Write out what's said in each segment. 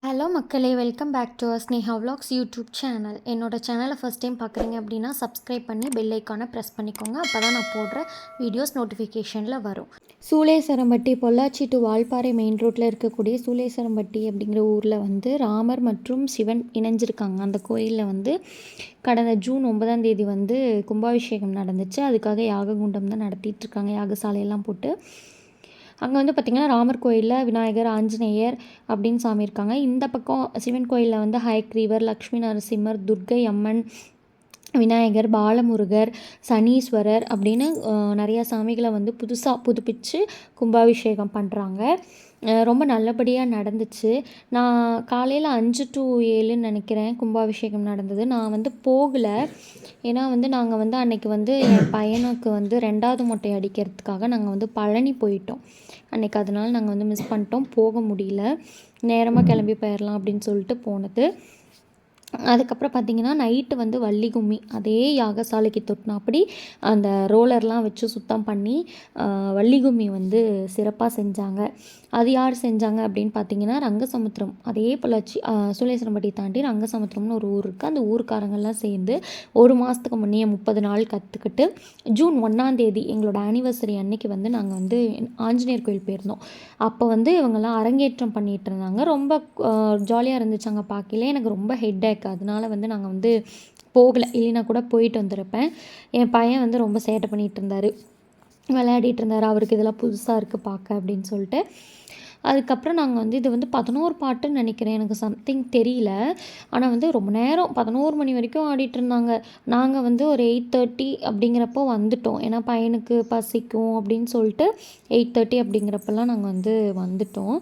Hello மக்களே, welcome back to Sneha vlogs YouTube channel. என்னோட சேனலை ஃபஸ்ட் டைம் பார்க்குறீங்க அப்படின்னா சப்ஸ்கிரைப் பண்ணி பெல் ஐக்கானை ப்ரெஸ் பண்ணிக்கோங்க. அப்போ தான் நான் போடுற வீடியோஸ் நோட்டிஃபிகேஷனில் வரும். சூளேஸ்வரம்பட்டி, பொள்ளாச்சி டு வால்பாறை மெயின் ரோட்டில் இருக்கக்கூடிய சூளேஸ்வரம்பட்டி அப்படிங்கிற ஊரில் வந்து ராமர் மற்றும் சிவன் இணைஞ்சிருக்காங்க. அந்த கோயிலில் வந்து கடந்த ஜூன் 9ஆம் தேதி வந்து கும்பாபிஷேகம் நடந்துச்சு. அதுக்காக யாககுண்டம் தான் நடத்திட்டுருக்காங்க, யாகசாலையெல்லாம் போட்டு. அங்கே வந்து பார்த்திங்கன்னா ராமர் கோயிலில் விநாயகர், ஆஞ்சநேயர் அப்படின்னு சாமி இருக்காங்க. இந்த பக்கம் சிவன் கோயிலில் வந்து ஹயக்ரீவர், லக்ஷ்மி நரசிம்மர், துர்க்கை அம்மன், விநாயகர், பாலமுருகர், சனீஸ்வரர் அப்படின்னு நிறையா சாமிகளை வந்து புதுப்பித்து கும்பாபிஷேகம் பண்ணுறாங்க. ரொம்ப நல்லபடியாக நடந்துச்சு. நான் காலையில் 5 to 7 நினைக்கிறேன் கும்பாபிஷேகம் நடந்தது. நான் வந்து போகலை, ஏன்னா வந்து நாங்கள் வந்து அன்றைக்கி வந்து என் பையனுக்கு வந்து 2வது மொட்டை அடிக்கிறதுக்காக நாங்கள் வந்து பழனி போயிட்டோம் அன்றைக்கி. அதனால் நாங்கள் வந்து மிஸ் பண்ணிட்டோம், போக முடியல. நேரமாக கிளம்பி போயிடலாம் அப்படின்னு சொல்லிட்டு போனது. அதுக்கப்புறம் பார்த்திங்கன்னா நைட்டு வந்து வள்ளி கும்மி அதே யாகசாலைக்கு தொட்டினாப்படி அந்த ரோலர்லாம் வச்சு சுத்தம் பண்ணி வள்ளி கும்மி வந்து சிறப்பாக செஞ்சாங்க. அது யார் செஞ்சாங்க அப்படின்னு பார்த்தீங்கன்னா ரங்கசமுத்திரம், அதே பொள்ளாச்சி சூளேஸ்வரம்பட்டி தாண்டி ரங்கசமுத்திரம்னு ஒரு ஊர் இருக்குது. அந்த ஊருக்காரங்கள்லாம் சேர்ந்து ஒரு மாதத்துக்கு முன்னே 30 நாள் கற்றுக்கிட்டு ஜூன் 1ஆம் தேதி எங்களோட ஆனிவர்சரி அன்னைக்கு வந்து நாங்கள் வந்து ஆஞ்சநேயர் கோயில் போயிருந்தோம். அப்போ வந்து இவங்கெல்லாம் அரங்கேற்றம் பண்ணிகிட்டு இருந்தாங்க. ரொம்ப ஜாலியாக இருந்துச்சு அங்கே பார்க்கல. எனக்கு ரொம்ப ஹெட்டேக், அதனால வந்து நாங்கள் வந்து போகலை, இல்லைனா கூட போயிட்டு வந்திருப்பேன். என் பையன் வந்து ரொம்ப சேட்டை பண்ணிகிட்டு இருந்தார், விளையாடிட்டு இருந்தார். அவருக்கு இதெல்லாம் புதுசாக இருக்குது பார்க்க அப்படின்னு சொல்லிட்டு. அதுக்கப்புறம் நாங்கள் வந்து இது வந்து 11 பாட்டுன்னு நினைக்கிறேன், எனக்கு சம்திங் தெரியல. ஆனால் வந்து ரொம்ப நேரம் 11 மணி வரைக்கும் ஆடிட்டு இருந்தாங்க. நாங்கள் வந்து ஒரு 8:30 அப்படிங்கிறப்போ வந்துட்டோம், ஏன்னா பையனுக்கு பசிக்கும் அப்படின்னு சொல்லிட்டு 8:30 அப்படிங்கிறப்பெல்லாம் நாங்கள் வந்து வந்துட்டோம்.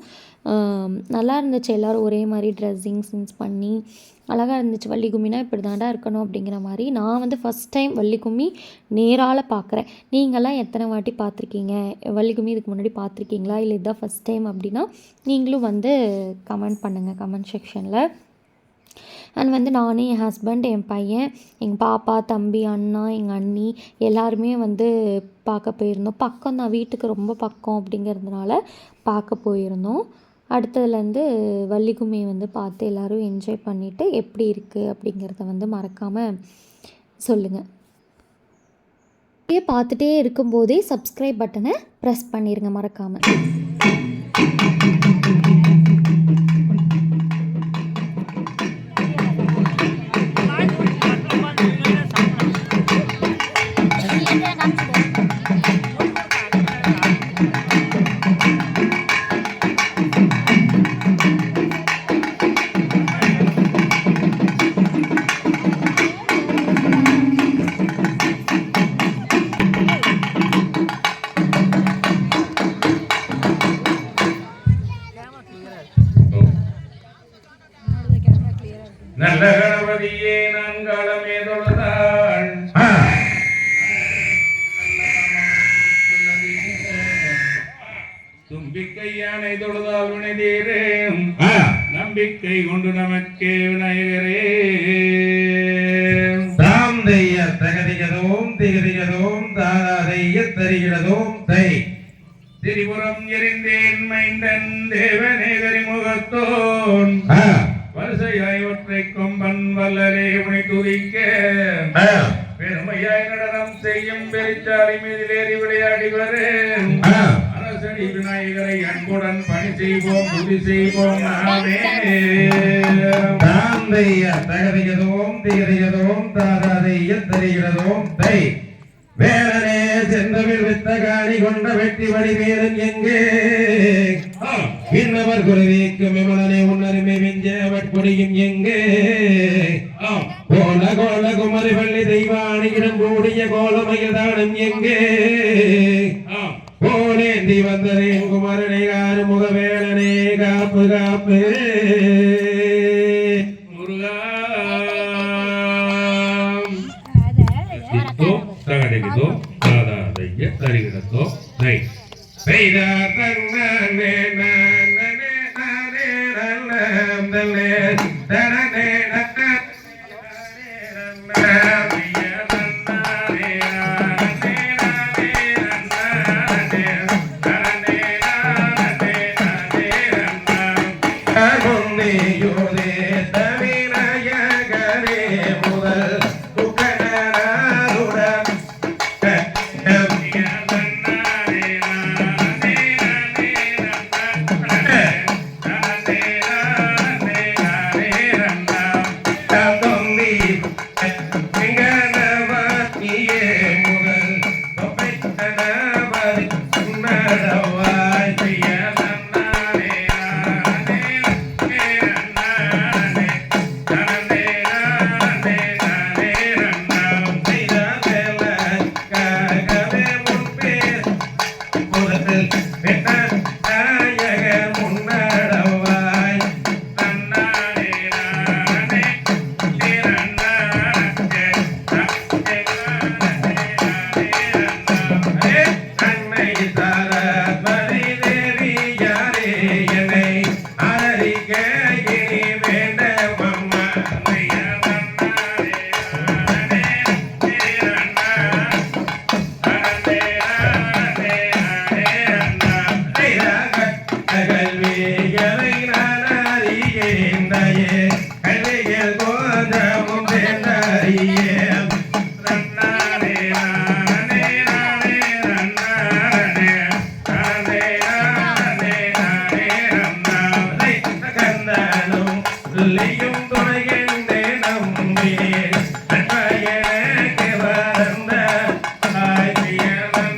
நல்லா இருந்துச்சு, எல்லோரும் ஒரே மாதிரி ட்ரெஸ்ஸிங் சென்ஸ் பண்ணி அழகாக இருந்துச்சு. வள்ளி கும்மினா இப்படி தாண்டா இருக்கணும் அப்படிங்கிற மாதிரி. நான் வந்து ஃபஸ்ட் டைம் வள்ளி கும்மி நேரால் பார்க்குறேன். நீங்களாம் எத்தனை வாட்டி பார்த்துருக்கீங்க வள்ளி கும்மி? இதுக்கு முன்னாடி பார்த்துருக்கீங்களா, இல்லை இதுதான் ஃபஸ்ட் டைம் அப்படின்னா நீங்களும் வந்து கமெண்ட் பண்ணுங்கள் கமெண்ட் செக்ஷனில். அண்ட் வந்து நான், என் ஹஸ்பண்ட், என் பையன், எங்கள் பாப்பா, தம்பி, அண்ணா, எங்கள் அண்ணி எல்லாருமே வந்து பார்க்க போயிருந்தோம். பக்கம் தான், வீட்டுக்கு ரொம்ப பக்கம் அப்படிங்கிறதுனால பார்க்க போயிருந்தோம். அடுத்ததுலேருந்து வள்ளி கும்மியை வந்து பார்த்து எல்லோரும் என்ஜாய் பண்ணிவிட்டு எப்படி இருக்குது அப்படிங்கிறத வந்து மறக்காமல் சொல்லுங்கள். அப்படியே பார்த்துட்டே இருக்கும்போதே சப்ஸ்கிரைப் பட்டனை ப்ரெஸ் பண்ணிடுங்க மறக்காமல். நல்ல கணபதியே நான்காலமே தொழுதாள் தும்பிக்கை யானை தொழுதால் வினைதீரே நம்பிக்கை கொண்டு நமக்கே விநாயகரே. தாம் தெய்ய தகதிகதோம் திகதிகதோம் தாராதைய தரிகிறதோம் தை திரிபுரம் எரிந்தேன் மைந்தன் தேவனே கரிமுகத்தோன் வரிசையாய் ஒற்றை கொம்பன் வல்லரே உனை துதிக்க பெருமையாய் நடனம் செய்யும் பெரிச்சாலை மீதிலேறி விளையாடி வரேன் அரசடி விநாயகரை அன்புடன் பணி செய்வோம், துதி செய்வோம். தாந்தைய தகதிகதோம் திகதிகதோம் தாராதைய தரிகிறதோம் தை வேலனே சென்றவில் வித்த காணி கொண்ட வெட்டி வடிவேலன் எங்கே இன்னவர் குருவிக்கும் விமலனே உன்னருமை விஞ்ச வட்பொடியும் எங்கே கோல கோல குமரி பள்ளி தெய்வானியிடம் கூடிய கோலமயதானம் எங்கே கோலேந்தி வந்தரேன் குமரனை காரு முகவேலனே காப்பு காப்பு முருகா தகடிதோ தாதா தைய தரிகிறதோ தை பெய்தா தன்னே நன்னே நானே நன்னே தனனே நன்னே சொல்லியும் துணையென்று நம்பி நண்பயனுக்கு வளர்ந்த வேண்டும்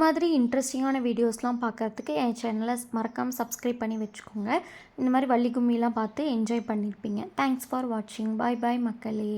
மாதிரி இன்ட்ரெஸ்டிங்கான வீடியோஸ்லாம் பார்க்குறதுக்கு என் சேனலை மறக்காமல் சப்ஸ்கிரைப் பண்ணி வச்சுக்கோங்க. இந்த மாதிரி வள்ளி கும்மிலாம் பார்த்து என்ஜாய் பண்ணியிருப்பீங்க. தேங்க்ஸ் ஃபார் வாட்சிங். பாய் பாய் மக்களே.